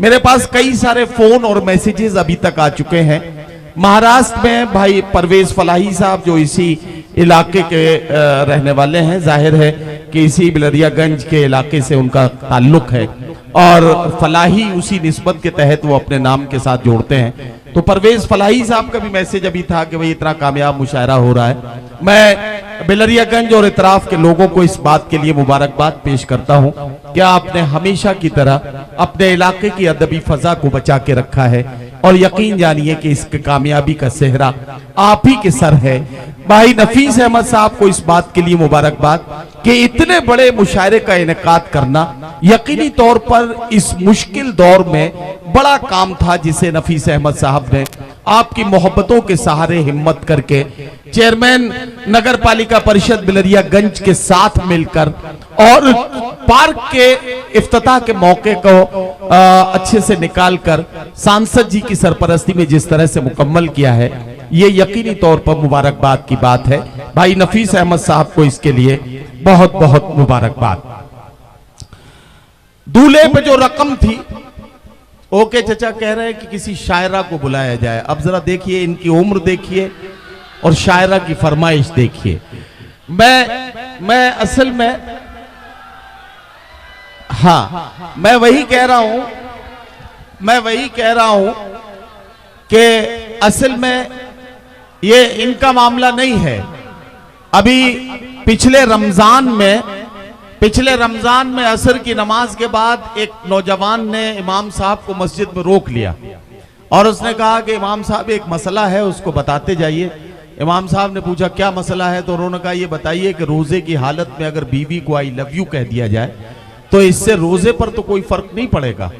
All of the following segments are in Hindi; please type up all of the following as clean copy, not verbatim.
मेरे पास कई सारे फोन और मैसेजेस अभी तक आ चुके हैं। महाराष्ट्र में भाई परवेज फलाही साहब जो इसी इलाके के रहने वाले हैं, जाहिर है कि इसी बिलरियागंज के इलाके से उनका ताल्लुक है और फलाही उसी निस्बत के तहत वो अपने नाम के साथ जोड़ते हैं। तो परवेज फलाही साहब का भी मैसेज अभी था कि भाई इतना कामयाब मुशायरा हो रहा है। मैं बिलरियागंज और इतराफ के लोगों को इस बात के लिए मुबारकबाद पेश करता हूं कि आपने हमेशा की तरह अपने इलाके की अदबी फजा को बचा के रखा है और यकीन जानिए कि इसके कामयाबी का सेहरा आप ही के सर है। भाई नफीस अहमद साहब को इस बात के लिए मुबारकबाद कि इतने बड़े मुशायरे का इनेकाद करना यकीनी तौर पर इस मुश्किल दौर में बड़ा काम था, जिसे नफीस अहमद साहब ने आपकी मोहब्बतों के सहारे हिम्मत करके चेयरमैन नगर पालिका परिषद बिलरियागंज के साथ मिलकर और पार्क के इफ्तिताह के मौके को अच्छे से निकालकर सांसद जी की सरपरस्ती में जिस तरह से मुकम्मल किया है, ये यकीनी तौर पर मुबारकबाद की बात है। भाई नफीस अहमद साहब को इसके लिए बहुत बहुत मुबारकबाद। दूल्हे पे जो रकम थी, ओके चचा कह रहे हैं कि किसी शायरा को बुलाया जाए। अब जरा देखिए, इनकी उम्र देखिए और शायरा की फरमाइश देखिए। मैं असल में हाँ मैं वही कह रहा हूं कि असल में ये इनका मामला नहीं है। अभी पिछले रमजान में असर की नमाज के बाद एक नौजवान ने इमाम साहब को मस्जिद में रोक लिया और उसने कहा कि इमाम साहब एक मसला है, उसको बताते जाइए। इमाम साहब ने पूछा क्या मसला है, तो उन्होंने कहा ये बताइए कि रोजे की हालत में अगर बीवी को आई लव यू कह दिया जाए तो इससे रोजे पर तो कोई फर्क नहीं पड़ेगा।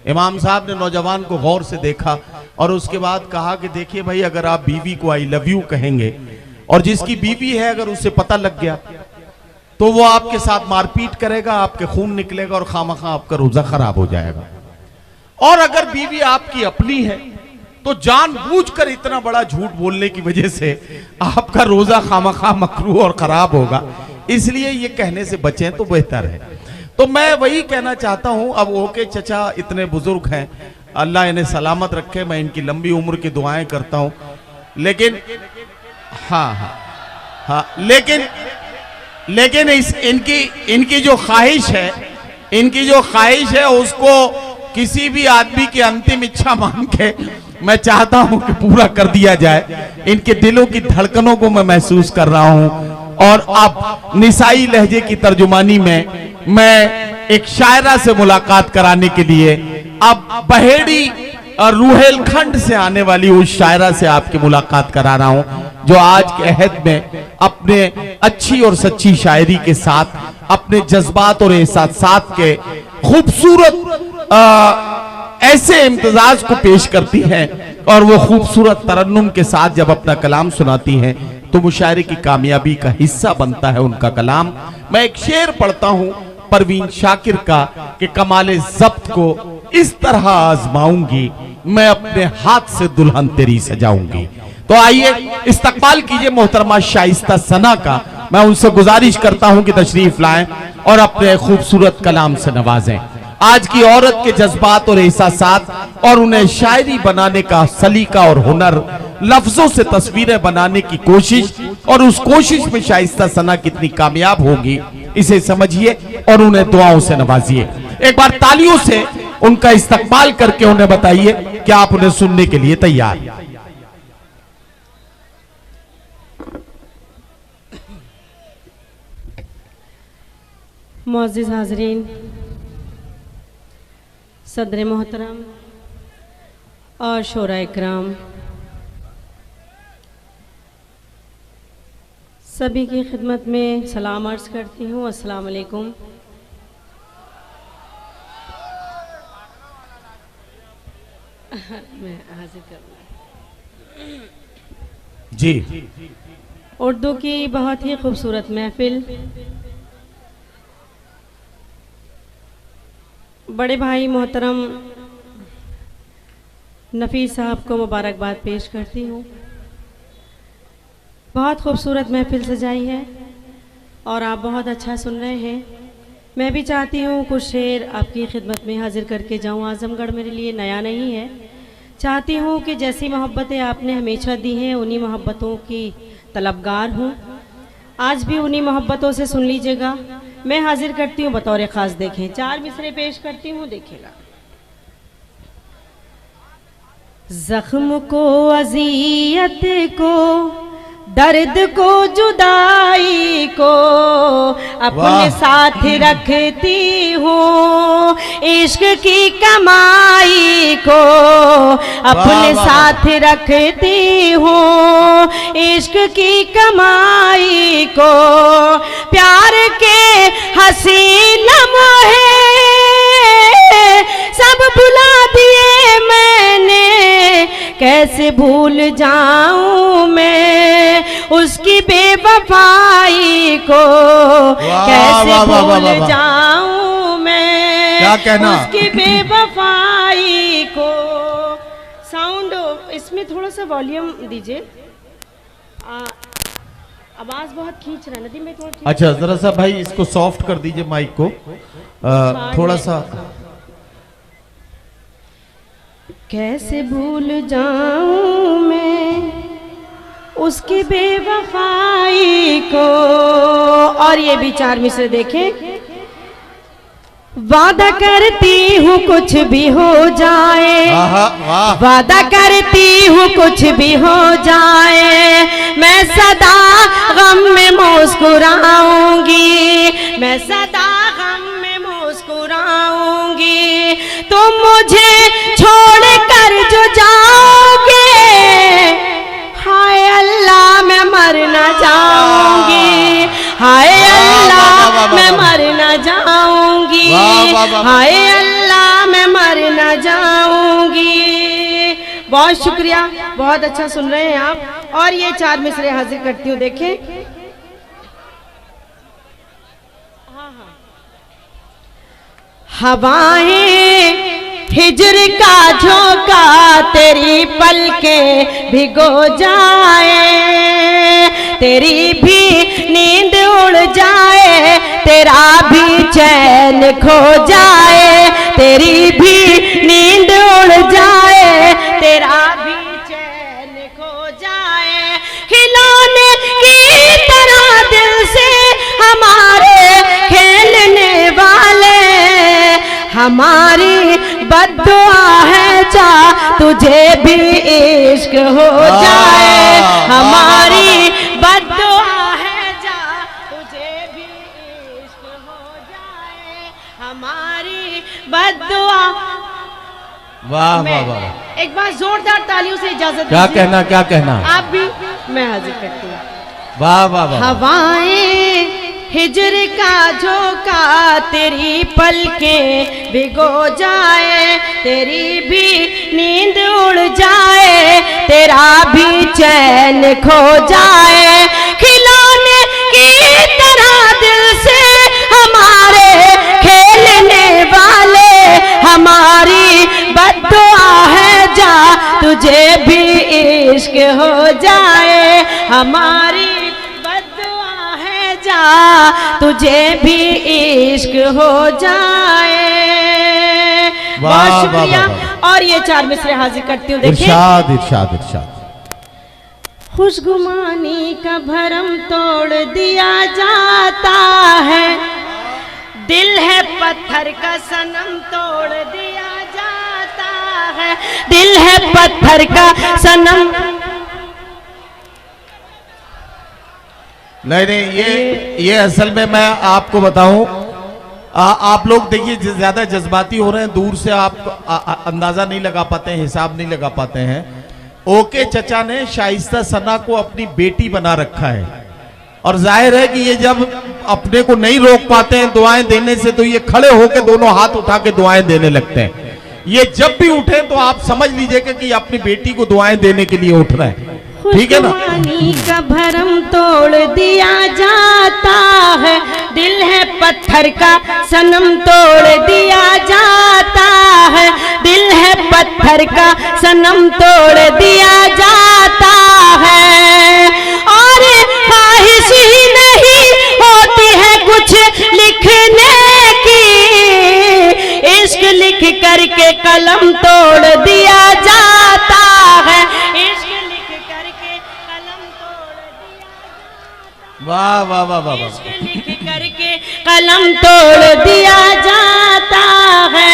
इमाम साहब ने नौजवान को गौर से देखा और उसके बाद कहा कि देखिए भाई, अगर आप बीवी को आई लव यू कहेंगे और जिसकी बीवी है अगर उसे पता लग गया तो वो आपके साथ मारपीट करेगा, आपके खून निकलेगा और खामखा आपका रोजा खराब हो जाएगा। और अगर बीवी आपकी अपनी है तो जानबूझकर इतना बड़ा झूठ बोलने की वजह से आपका रोजा खामखा मकरूह और खराब होगा, इसलिए ये कहने से बचें तो बेहतर है। तो मैं वही कहना चाहता हूं। अब ओके चचा इतने बुजुर्ग हैं, अल्लाह इन्हें सलामत रखे, मैं इनकी लंबी उम्र की दुआएं करता हूं, लेकिन लेकिन इनकी जो ख्वाहिश है उसको किसी भी आदमी की अंतिम इच्छा मान के मैं चाहता हूं कि पूरा कर दिया जाए। इनके दिलों की धड़कनों को मैं महसूस कर रहा हूं और अब निसाई लहजे की तर्जुमानी में मैं एक शायरा से मुलाकात कराने के लिए अब बहेड़ी और रूहेलखंड से आने वाली उस शायरा से आपकी मुलाकात करा रहा हूं जो आज के अहद में अपने अच्छी और सच्ची शायरी के साथ अपने जज्बात और एहसासात के खूबसूरत ऐसे इम्तिजाज को पेश करती हैं और वो खूबसूरत तरन्नुम के साथ जब अपना कलाम सुनाती हैं तो मुशायरे की कामयाबी का हिस्सा बनता है उनका कलाम। मैं एक शेर पढ़ता हूं परवीन शाकिर का कि कमाले ज़ब्त को इस तरह आजमाऊंगी, मैं अपने हाथ से दुल्हन तेरी सजाऊंगी। तो आइए इस्तकबाल कीजिए मोहतरमा शाइस्ता सना का। मैं उनसे गुजारिश करता हूं कि तशरीफ लाएं और अपने खूबसूरत कलाम से नवाजें। आज की औरत के जज्बात और एहसासात और उन्हें शायरी बनाने का सलीका और हुनर, लफ्जों से तस्वीरें बनाने की कोशिश और उस कोशिश में शाइस्ता सना कितनी कामयाब होगी इसे समझिए और उन्हें दुआओं से नवाजिए। एक बार तालियों से उनका इस्तकबाल करके उन्हें बताइए कि आप उन्हें सुनने के लिए तैयार। मुअज़्ज़िज़ हाज़रीन, सदर मोहतरम और शोरा इकराम, सभी की खिदमत में सलाम अर्ज़ करती हूँ। अस्सलाम वालेकुम। मैं हाजिर करूँगा जी। उर्दू की बहुत ही खूबसूरत महफिल, बड़े भाई मोहतरम नफीस साहब को मुबारकबाद पेश करती हूँ। बहुत खूबसूरत महफिल सजाई है और आप बहुत अच्छा सुन रहे हैं। मैं भी चाहती हूँ कुछ शेर आपकी खिदमत में हाजिर करके जाऊँ। आजमगढ़ मेरे लिए नया नहीं है। चाहती हूँ कि जैसी मोहब्बतें आपने हमेशा दी हैं उन्हीं मोहब्बतों की तलबगार हूँ। आज भी उन्हीं मोहब्बतों से सुन लीजिएगा। मैं हाजिर करती हूँ बतौर ख़ास। देखें, 4 मिसरे पेश करती हूँ, देखिएगा। जख्म को, अज़ियत को, दर्द को, जुदाई को अपने साथ रखती हूँ। इश्क की कमाई को अपने साथ रखती हूँ। इश्क की कमाई को, प्यार के हसीन लम्हे सब भुला दिए मैंने। कैसे भूल जाऊं मैं उसकी बेवफाई को। कैसे भूल जाऊं मैं क्या कहना? उसकी बेवफाई को। साउंड इसमें थोड़ा सा वॉल्यूम दीजिए, आवाज बहुत खींच रहा है। नदीम भाई थोड़ा। अच्छा, जरा सा भाई इसको सॉफ्ट कर दीजिए माइक को, थोड़ा सा। कैसे भूल जाऊं मैं उसकी बेवफाई को। और ये भी 4 मिसरे देखें। वादा करती हूँ कुछ भी हो जाए, वादा करती हूँ कुछ भी हो जाए, मैं सदा गम में मुस्कुराऊंगी। मैं सदा गम में मुस्कुराऊंगी। तुम मुझे छोड़ कर जो जाओगे, हाय अल्लाह मैं मर न जाऊंगी। हाय अल्लाह मैं मर न जाऊंगी। हाय अल्लाह मैं मर न जाऊंगी। बहुत शुक्रिया, बहुत अच्छा सुन रहे हैं आप। और ये 4 मिसरे हाजिर करती हूँ, देखें। हवाएं हिजर का झोंका तेरी पलकें भिगो जाए, तेरी भी नींद उड़ जाए, तेरा भी चैन खो जाए। तेरी भी नींद उड़ जाए, तेरा भी चैन खो जाए। खिलौने की तरह दिल से हमारे खेलने वाले, हमारी बद्दुआ है जा तुझे भी इश्क हो जाए। हमारी बद्दुआ है जा तुझे भी इश्क हो जाए। हमारी बद्दुआ। वाह वाह वाह। एक बार जोरदार तालियों से इजाजत। क्या कहना, क्या कहना? आप भी, मैं हाजिर करती हूँ। वाह वाह वाह। हवाएं हिजर का झोंका तेरी पलकें भिगो जाए, तेरी भी नींद उड़ जाए, तेरा भी चैन खो जाए। खिलौने की तरह दिल से हमारे खेलने वाले, हमारी बद्दुआ है जा तुझे भी इश्क हो जाए। हमारी तुझे भी इश्क हो जाए। बहुत शुक्रिया। और ये 4 मिसरे हाजिर करती हूँ, देखिए। इरशाद इरशाद इरशाद। खुशगुमानी का भरम तोड़ दिया जाता है, दिल है पत्थर का सनम तोड़ दिया जाता है। दिल है पत्थर का सनम। नहीं, ये असल में मैं आपको बताऊं, आप लोग देखिए ज्यादा जज्बाती हो रहे हैं, दूर से आप अंदाजा नहीं लगा पाते हैं, हिसाब नहीं लगा पाते हैं। ओके चचा ने शाइस्ता सना को अपनी बेटी बना रखा है, और जाहिर है कि ये जब अपने को नहीं रोक पाते हैं दुआएं देने से, तो ये खड़े होकर दोनों हाथ उठा के दुआएं देने लगते हैं। ये जब भी उठे तो आप समझ लीजिएगा कि अपनी बेटी को दुआएं देने के लिए उठ रहे हैं, ठीक है ना? खुशगुमानी का भरम तोड़ दिया जाता है, दिल है पत्थर का सनम तोड़ दिया जाता है। दिल है पत्थर का सनम तोड़ दिया जाता है। और ख्वाहिश ही नहीं होती है कुछ लिखने लिख करके कलम तोड़ दिया जाता है, इश्क लिख करके कलम तोड़ दिया जाता है। वाह वाह वाह वाह वाह। इश्क लिख करके कलम तोड़ दिया जाता है।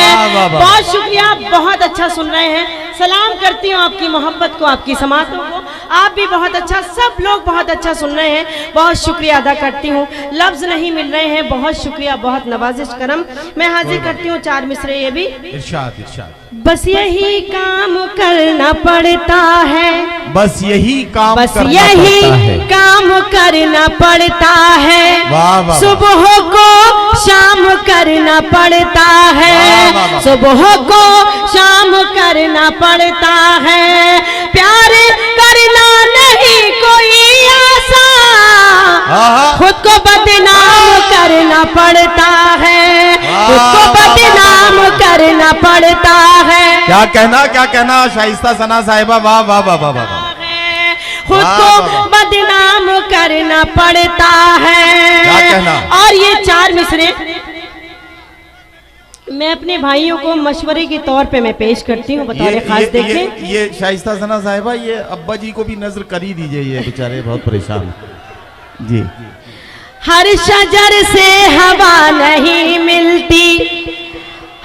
वाह वाह वाह। बहुत शुक्रिया, बहुत अच्छा सुन रहे हैं। सलाम करती हूँ आपकी मोहब्बत को, आपकी समातों को। आप भी बहुत अच्छा, सब लोग बहुत अच्छा सुन रहे हैं। बहुत शुक्रिया अदा करती हूँ, लफ्ज नहीं मिल रहे हैं। बहुत शुक्रिया, बहुत नवाजिश करम। मैं हाजिर करती हूँ 4 मिसरे ये भी। इरशाद इरशाद। बस यही काम करना पड़ता है, बस यही काम बस करना यही पड़ता है। काम करना पड़ता है। वाह वाह। सुबह को शाम करना पड़ता है, वाह वाह वाह। सुबह को शाम करना पड़ता है। प्यार करना नहीं कोई आसान, खुद को बदनाम करना पड़ता है, खुद को बदनाम करना पड़ता है। क्या कहना शाइस्ता सना साहिबा, वाह वाह वाह वाह वाह। खुद को बदनाम करना पड़ता है। क्या कहना। और ये 4 मिसरे मैं अपने भाइयों को मशवरे के तौर पे मैं पेश करती हूँ, बतौर खास देखें। ये शाइस्ता सना साहिबा, ये अब्बा जी को भी नजर कर ही दीजिए, ये बेचारे बहुत परेशान जी। हर शजर से हवा नहीं मिलती,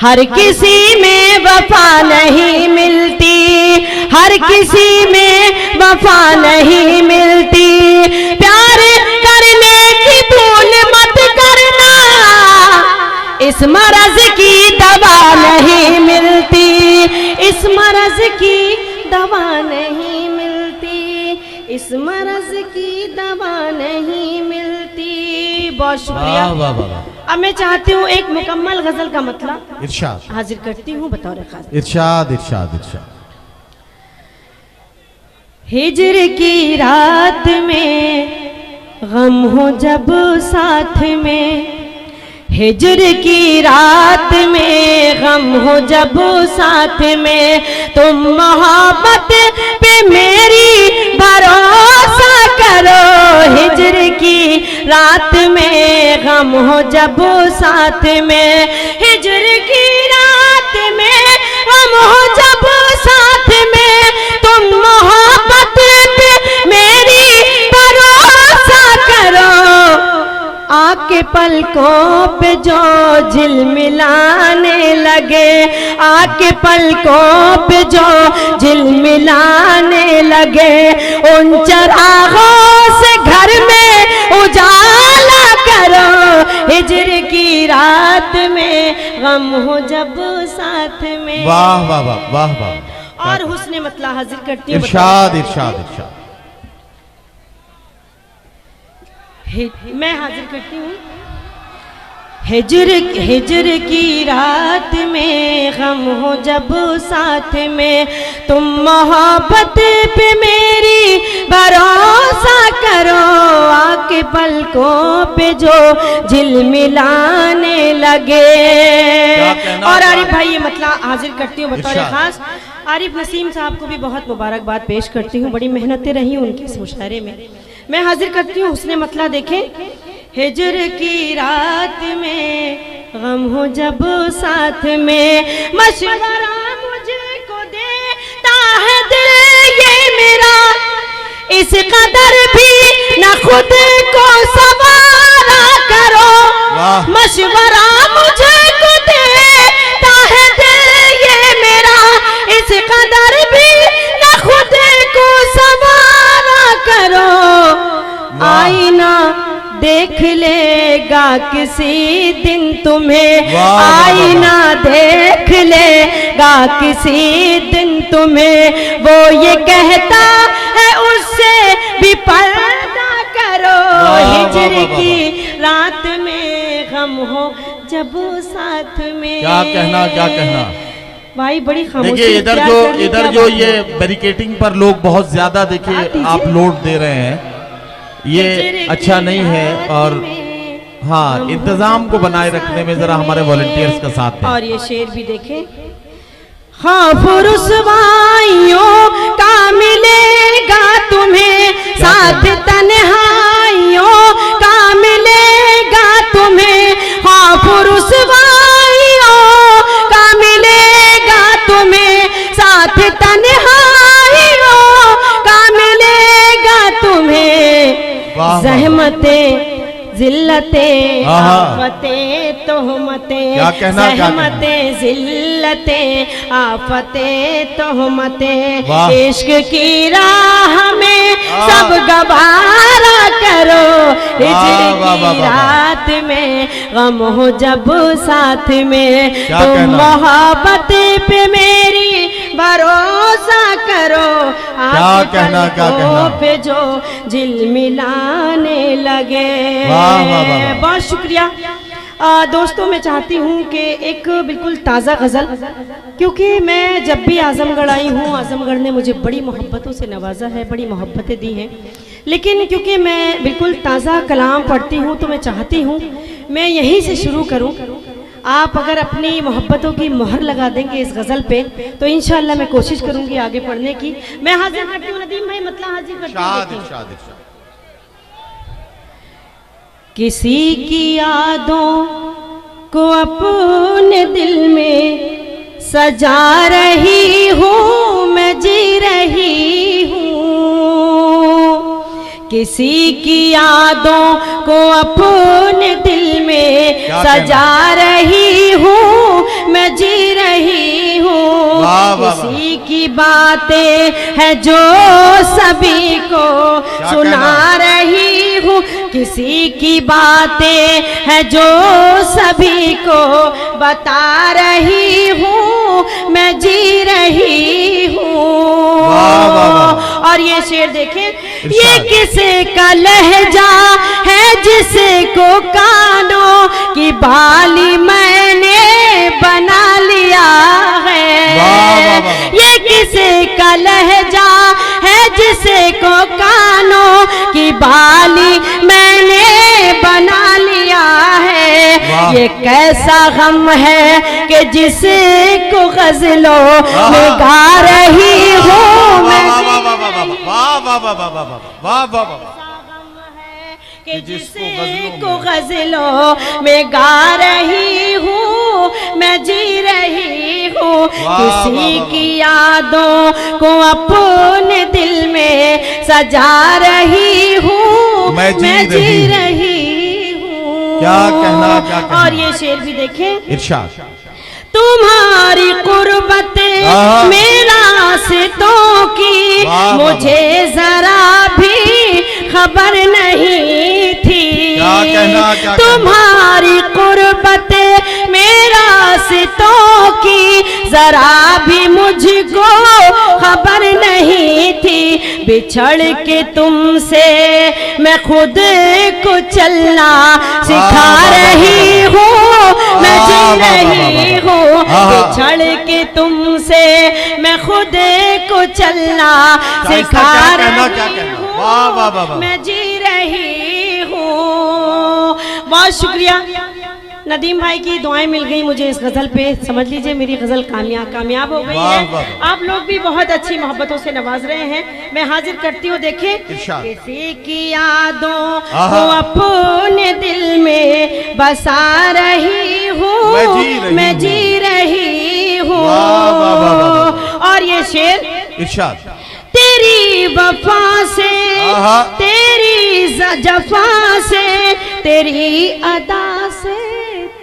हर किसी में वफा नहीं मिलती, हर किसी में वफा नहीं मिलती। प्यार करने की भूल मत करना, इस मरज की दवा नहीं मिलती, इस मरज की दवा नहीं मिलती, इस मरज की दवा नहीं मिलती। बहुत शुक्रिया। वाह वाह वाह। अब मैं चाहती हूँ एक मुकम्मल गजल का मतलब इरशाद हाजिर करती हूँ बतौर खास। इरशाद इरशाद इरशाद। हिजर की रात में गम हो जब साथ में, हिजर की रात में गम हो जब साथ में, तुम मोहब्बत पे मेरी भरोसा करो। हिजर की रात में गम हो जब साथ में, हिजर की रात में गम हो जब साथ में, तुम मोहब्बत पे मेरी भरोसा करो। आके पलकों पे जो झिलमिलाने लगे, आके पलकों पे जो झिलमिलाने लगे, उन चरागों से घर में उजाला करो। हिजर की रात में गम हो जब साथ में। वाह वाह वाह वाह वाह। और हुस्ने मतला हाजिर करती हूँ। इरशाद इरशाद इरशाद। मैं हाजिर करती हूँ। हिजर की रात में गम हो जब साथ में, तुम मोहब्बत पे मेरी भरोसा करो। आके पलकों पे जो झिलमिलाने लगे। और आरिफ भाई ये मतलब हाजिर करती हूँ बतौर खास। आरिफ नसीम साहब को भी बहुत मुबारकबाद पेश करती हूँ, बड़ी मेहनतें रही उनके इस मुशायरे में। मैं हाजिर करती हूँ हुस्ने मतला देखें। हिजर की रात में गम हो जब साथ में, मशवरा मुझे को देता है दिल ये मेरा, इस कदर भी न खुद को सवारा करो। मशवरा मुझे को देता है दिल ये मेरा, इस कदर भी न खुद को सवारा करो। आईना देख लेगा किसी दिन तुम्हें, आईना देख लेगा किसी दिन तुम्हें, वो ये कहता है उससे भी पर्दा करो। हिजर की रात में गम हो जब साथ में। क्या कहना भाई बड़ी खामोशी। देखिए इधर जो ये बैरिकेटिंग पर लोग बहुत ज्यादा देखिए आप लोड दे रहे हैं, ये अच्छा नहीं है। और हाँ, इंतजाम को बनाए रखने में जरा हमारे वॉलंटियर्स का साथ है। और ये शेर भी देखें। खौफ रुसवाइयों का मिलेगा तुम्हें साथ, तन्हाइयों का मिलेगा तुम्हें। खौफ रुसवाइयों साथ तन्हाइयों का मिलेगा तुम्हें, वाह, ज़हमते जिल्लते आहा। आफते तोहमते, क्या कहना, क्या कहना? ज़हमते जिल्लते आफते तोहमते, वाह। इश्क की राह में सब गवारा करो, हिजर वाह, वाह, की वाह, वाह। रात में गम हो जब साथ में, क्या तुम कहना? मोहब्बत पे मेरी भरोसा करो, क्या कहना, क्या कहना? पे जो झिलमिलाने लगे। वाह, वाह, वाह, वाह। बहुत शुक्रिया। दोस्तों मैं चाहती हूँ कि एक बिल्कुल ताज़ा गज़ल, क्योंकि मैं जब भी आज़मगढ़ आई हूँ, आज़मगढ़ ने मुझे बड़ी मोहब्बतों से नवाजा है, बड़ी मोहब्बतें दी हैं, लेकिन क्योंकि मैं बिल्कुल ताज़ा कलाम पढ़ती हूँ तो मैं चाहती हूँ मैं यहीं से शुरू करूँ। आप अगर अपनी मोहब्बतों की मोहर लगा देंगे इस गज़ल पे तो इंशाअल्लाह मैं कोशिश करूँगी आगे पढ़ने की। मैं हाजिर करती हूँ नदीम भाई, मतलब हाजिर करती हूँ। किसी की यादों को अपने दिल में सजा रही हूँ, मैं जी रही हूँ, किसी की यादों को अपने दिल में सजा रही हूँ, मैं जी रही हूँ, किसी की बातें हैं जो सभी को सुना रही हूँ, किसी की बातें हैं जो सभी को बता रही हूँ, मैं जी रही हूँ। और ये शेर देखें, ये किसे का लहजा है जिसे को कानों की बाली मैंने बना लिया है, ये किसे का लहजा है जिसे को कानों की बाली मैंने बना लिया है, ये कैसा गम है कि जिसे को गज़लों में गा रही हूँ मैं, कि जिसे को गज़लों में गा रही हूँ, मैं जी रही हूँ, किसी की यादों को अपने दिल में सजा रही हूँ, मैं जी रही हूँ। क्या कहना, क्या कहना? और ये शेर भी देखें, इरशाद। तुम्हारी कुर्बत मेरा सितों की मुझे जरा भी खबर नहीं थी, क्या कहना, क्या तुम्हारी कुर्बत मेरा सितों की जरा भी मुझको खबर नहीं थी, बिछड़ के तुमसे मैं खुद को चलना सिखा रही हूँ, मैं जी रही हूँ, बिछड़ के तुमसे मैं खुद को चलना सिखा रही हूँ, मैं जी रही हूँ। बहुत शुक्रिया। नदीम भाई की दुआएं मिल गई मुझे इस गज़ल पे, समझ लीजिए मेरी गज़ल कामयाब हो गई है। आप लोग भी बहुत अच्छी मोहब्बतों से नवाज रहे हैं। मैं हाजिर करती हूँ, देखें, किसी की यादों को अपने दिल में बसा रही हूँ, मैं जी रही हूँ। और ये शेर, इरशाद। तेरी वफा से, तेरी जफा से, तेरी अदा से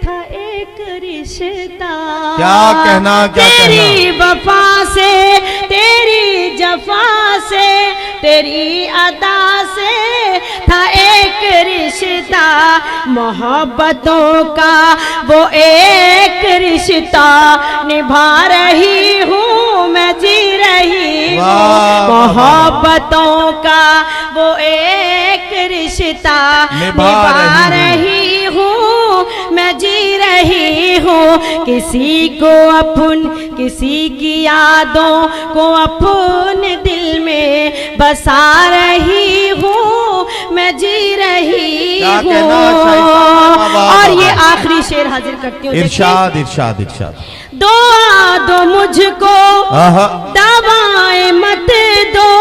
था एक रिश्ता, क्या कहना, क्या तेरी वफा से, तेरी जफा से, तेरी अदा से था एक रिश्ता, मोहब्बतों का वो एक रिश्ता निभा रही हूँ, मैं जी रही हूँ, मोहब्बतों का वो एक रिश्ता निभा रही हूँ, मैं जी रही हूँ, किसी को किसी की यादों को अपने दिल में बसा रही हूँ, मैं जी रही हूँ। और ये आखिरी शेर हाजिर करती हूँ, इरशाद, इरशाद, इरशाद। दुआ दो मुझको, दवाएं मत दो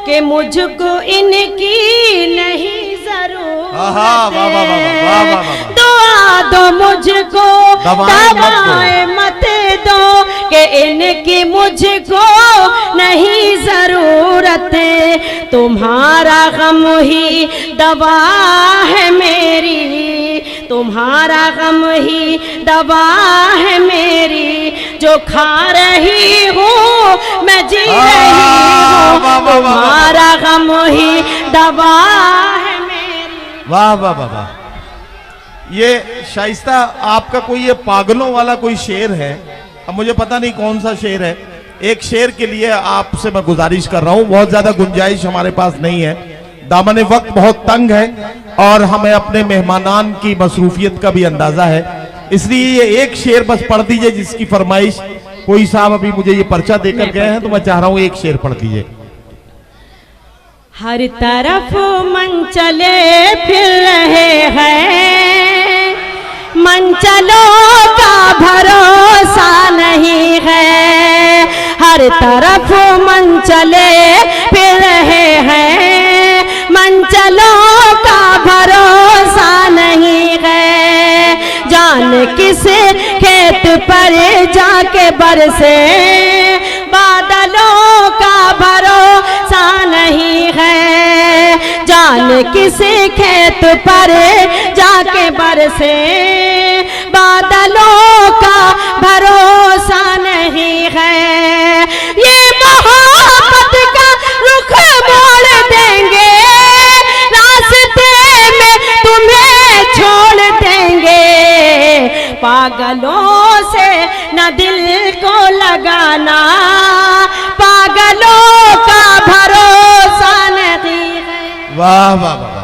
कि मुझको इनकी नहीं जरूरत, दुआ दो मुझको, दवाएं मत दो कि इनकी मुझको नहीं जरूरत, तुम्हारा गम ही दवा है मेरी, तुम्हारा गम ही दवा है मेरी, जो खा रही हूँ मैं जी रही हूँ, तुम्हारा गम ही दवा है मेरी। वाह वाह वाह वाह। ये शाइस्ता आपका कोई ये पागलों वाला कोई शेर है, अब मुझे पता नहीं कौन सा शेर है। एक शेर के लिए आपसे मैं गुजारिश कर रहा हूँ, बहुत ज्यादा गुंजाइश हमारे पास नहीं है, दामने वक्त बहुत तंग है और हमें अपने मेहमानान की मसरूफियत का भी अंदाजा है, इसलिए ये एक शेर बस पढ़ दीजिए जिसकी फरमाइश कोई साहब अभी मुझे ये पर्चा देकर गए हैं, तो मैं चाह रहा हूँ एक शेर पढ़ दीजिए। हर तरफ मंचले फिर रहे हैं, मंचलों का भरोसा नहीं है, हर तरफ मंचले फिर रहे हैं, मंचलों का भरोसा नहीं है, जान किस खेत पर जाके बरसे बादलों का भरोसा नहीं है, जान किस खेत पर जाके बरसे बादलों का भरोसा नहीं है, ये मोहब्बत का रुख मोड़ देंगे, रास्ते में तुम्हें छोड़ देंगे, पागलों से न दिल को लगाना, पागलों का भरोसा नहीं है। वाह वाह वाह।